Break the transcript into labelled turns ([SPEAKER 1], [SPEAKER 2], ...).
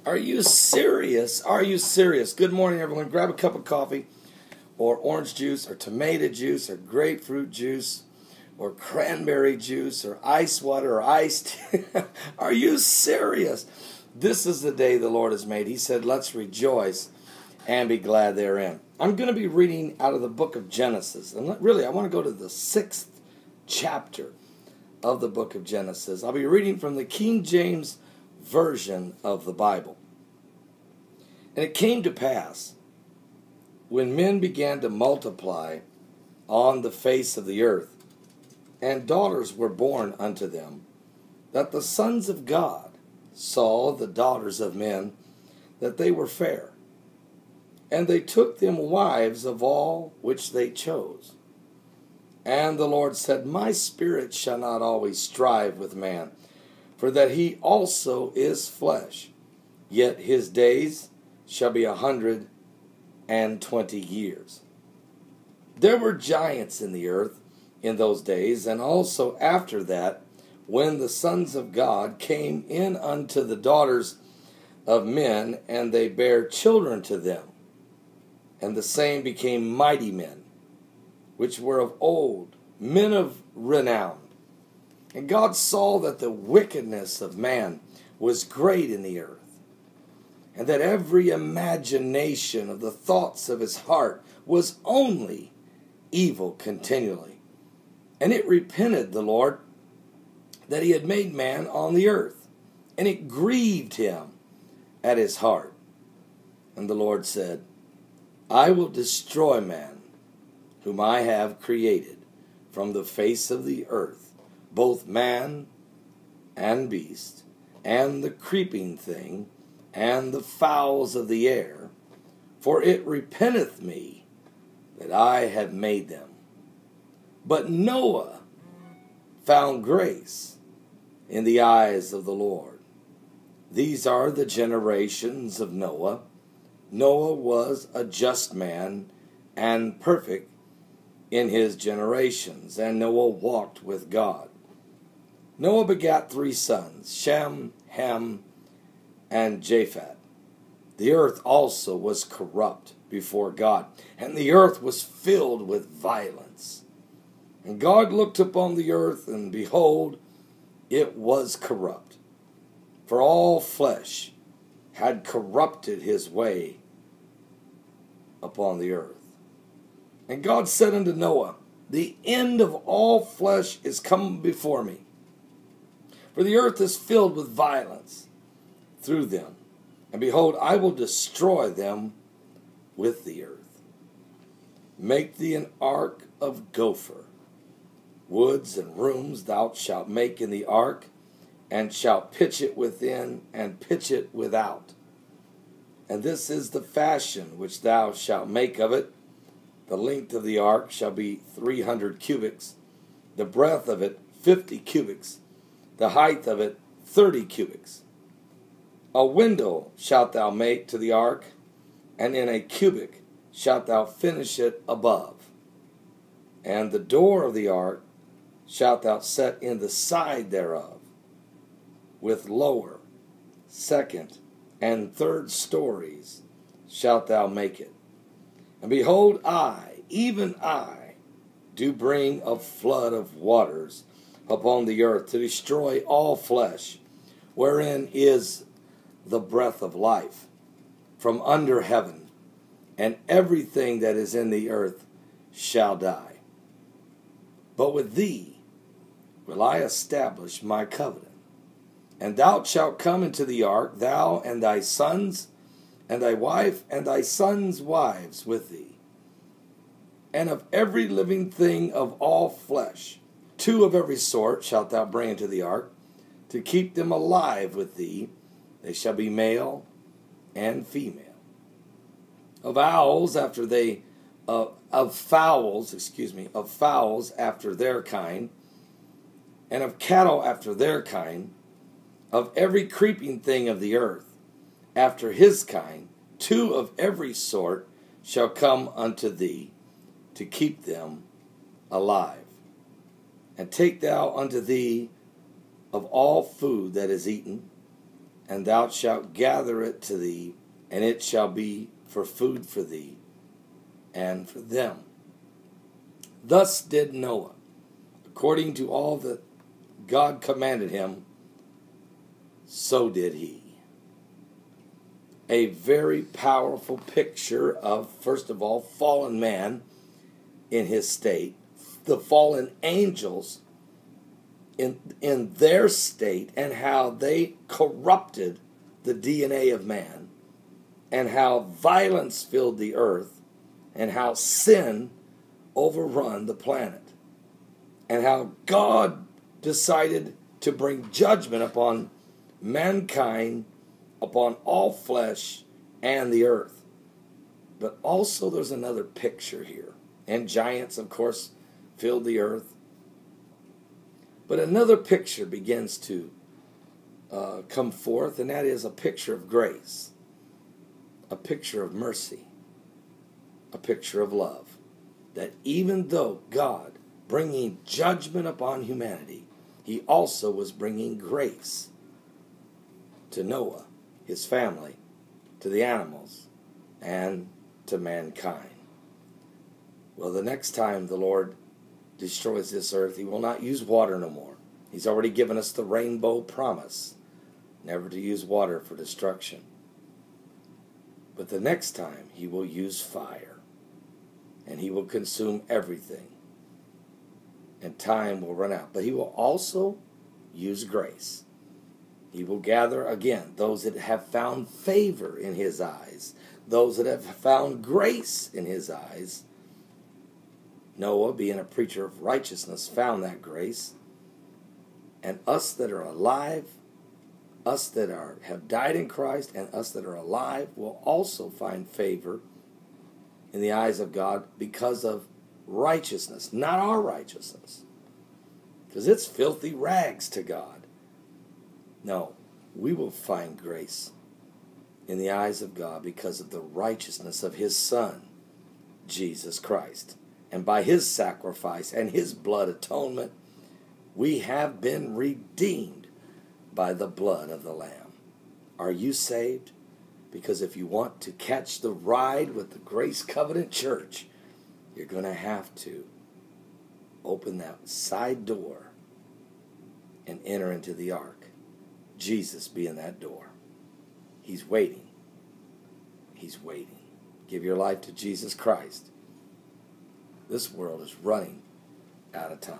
[SPEAKER 1] Are you serious? Are you serious? Good morning, everyone. Grab a cup of coffee or orange juice or tomato juice or grapefruit juice or cranberry juice or ice water or iced tea. Are you serious? This is the day the Lord has made. He said, let's rejoice and be glad therein. I'm going to be reading out of the book of Genesis. And really, I want to go to the 6th chapter of the book of Genesis. I'll be reading from the King James Version of the Bible. And it came to pass, when men began to multiply on the face of the earth, and daughters were born unto them, that the sons of God saw the daughters of men, that they were fair. And they took them wives of all which they chose. And the Lord said, My spirit shall not always strive with man, for that he also is flesh. Yet his days shall be 120 years. There were giants in the earth in those days, and also after that, when the sons of God came in unto the daughters of men, and they bare children to them. And the same became mighty men, which were of old, men of renown. And God saw that the wickedness of man was great in the earth, and that every imagination of the thoughts of his heart was only evil continually. And it repented the Lord that he had made man on the earth, and it grieved him at his heart. And the Lord said, I will destroy man, whom I have created from the face of the earth, both man and beast, and the creeping thing, and the fowls of the air, for it repenteth me that I have made them. But Noah found grace in the eyes of the Lord. These are the generations of Noah. Noah was a just man and perfect in his generations, and Noah walked with God. Noah begat 3 sons, Shem, Ham, and Japheth. The earth also was corrupt before God, and the earth was filled with violence. And God looked upon the earth, and behold, it was corrupt. For all flesh had corrupted his way upon the earth. And God said unto Noah, The end of all flesh is come before me, for the earth is filled with violence through them. And behold, I will destroy them with the earth. Make thee an ark of gopher. Woods and rooms thou shalt make in the ark, and shalt pitch it within, and pitch it without. And this is the fashion which thou shalt make of it. The length of the ark shall be 300 cubits, the breadth of it 50 cubits, the height of it 30 cubits. A window shalt thou make to the ark, and in a cubit shalt thou finish it above. And the door of the ark shalt thou set in the side thereof, with lower, second, and third stories shalt thou make it. And behold, I, even I, do bring a flood of waters upon the earth to destroy all flesh, wherein is the breath of life, from under heaven, and everything that is in the earth shall die. But with thee will I establish my covenant. And thou shalt come into the ark, thou and thy sons, and thy wife, and thy sons' wives with thee. And of every living thing of all flesh, 2 of every sort shalt thou bring into the ark, to keep them alive with thee. They shall be male and female. Of fowls after their kind, and of cattle after their kind, of every creeping thing of the earth after his kind, 2 of every sort shall come unto thee, to keep them alive. And take thou unto thee of all food that is eaten, and thou shalt gather it to thee, and it shall be for food for thee and for them. Thus did Noah, according to all that God commanded him, so did he. A very powerful picture of, first of all, fallen man in his state, the fallen angels in their state, and how they corrupted the DNA of man, and how violence filled the earth, and how sin overrun the planet, and how God decided to bring judgment upon mankind, upon all flesh and the earth. But also there's another picture here. And giants, of course, filled the earth. But another picture begins to come forth, and that is a picture of grace, a picture of mercy, a picture of love. That even though God bringing judgment upon humanity, he also was bringing grace to Noah, his family, to the animals, and to mankind. Well, the next time the Lord destroys this earth, he will not use water no more. He's already given us the rainbow promise, never to use water for destruction. But the next time he will use fire, and he will consume everything, and time will run out. But he will also use grace. He will gather again those that have found favor in his eyes, those that have found grace in his eyes. Noah, being a preacher of righteousness, found that grace. And us that are alive, us that have died in Christ, and us that are alive will also find favor in the eyes of God because of righteousness, not our righteousness. Because it's filthy rags to God. No, we will find grace in the eyes of God because of the righteousness of his Son, Jesus Christ. And by his sacrifice and his blood atonement, we have been redeemed by the blood of the Lamb. Are you saved? Because if you want to catch the ride with the Grace Covenant Church, you're going to have to open that side door and enter into the ark. Jesus being that door. He's waiting. He's waiting. Give your life to Jesus Christ. This world is running out of time.